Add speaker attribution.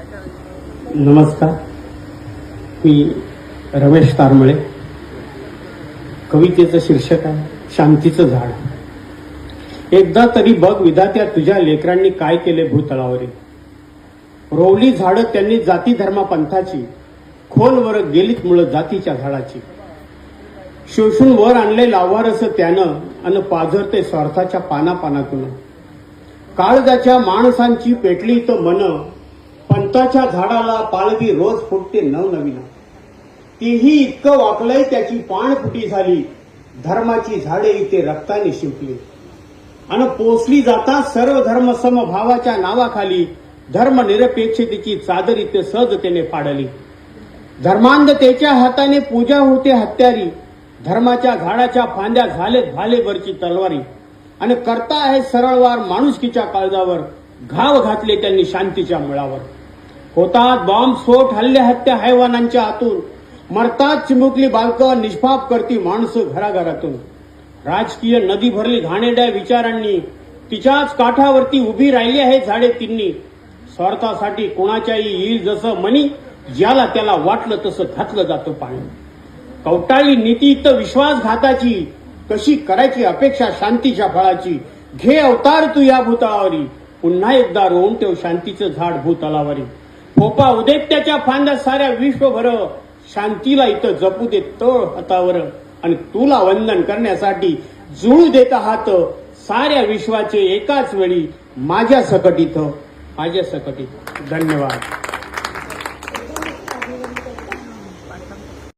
Speaker 1: नमस्कार, मी रमेश तारमळे. कवितेचं शीर्षक आहे शांतीचं झाड. एकदा तरी बघ विधात्या तुझ्या लेकरांनी काय केले भूतलावरील. रोवली झाडं त्यांनी जाती धर्मा पंथाची, खोलवर गेलीत मुळं जातीच्या झाडाची. शोषून वर आणले लावारस त्यानं, अन पाझरते स्वार्थाच्या पानापानातून. काळजाच्या माणसांची पेटली तर मन, पंथाच्या झाडाला पालवी रोज फुटते नवनवीन. तेही इतकं वाकलंय त्याची पान फुटी झाली, धर्माची झाडे इथे रक्ताने शिंपली. अन पोचली जाता सर्व धर्म समभावाच्या नावाखाली, धर्मनिरपेक्षतेची चादर इथे सहजतेने फाडली. धर्मांधतेच्या हाताने पूजा होते हत्यारी, धर्माच्या झाडाच्या फांद्या झालेत भालेवरची तलवारी. आणि करता आहे सरळवार माणुसकीच्या काळजावर, घाव घातले त्यांनी शांतीच्या मुळावर. होतात बॉम्बस्फोट हल्ले हत्या हैवानांच्या हातून, मरतात चिमुकली बालकं निष्पाप करती माणसं घराघरातून. राजकीय नदी भरली घाणेरड्या विचारांनी, तिच्याच काठावरती उभी राहिली आहे झाडे तिन्ही. स्वार्थासाठी कोणाच्याही येईल जसं मनी, ज्याला त्याला वाटलं तसं घातलं जातं पाणी. कवटाळी नीती तर विश्वासघाताची, कशी करायची अपेक्षा शांतीच्या फळाची. घे अवतार तू या भूतळावरी, पुन्हा एकदा रोवून ठेव शांतीचं झाड भूतलावरी. फोपा उदेत त्याच्या फांद्या साऱ्या विश्वभर, शांतीला इथं जपू दे तळ हातावर. आणि तुला वंदन करण्यासाठी जुळू देत आहात साऱ्या विश्वाचे एकाच वेळी माझ्या सकट इथं, माझ्या सकट इथं. धन्यवाद.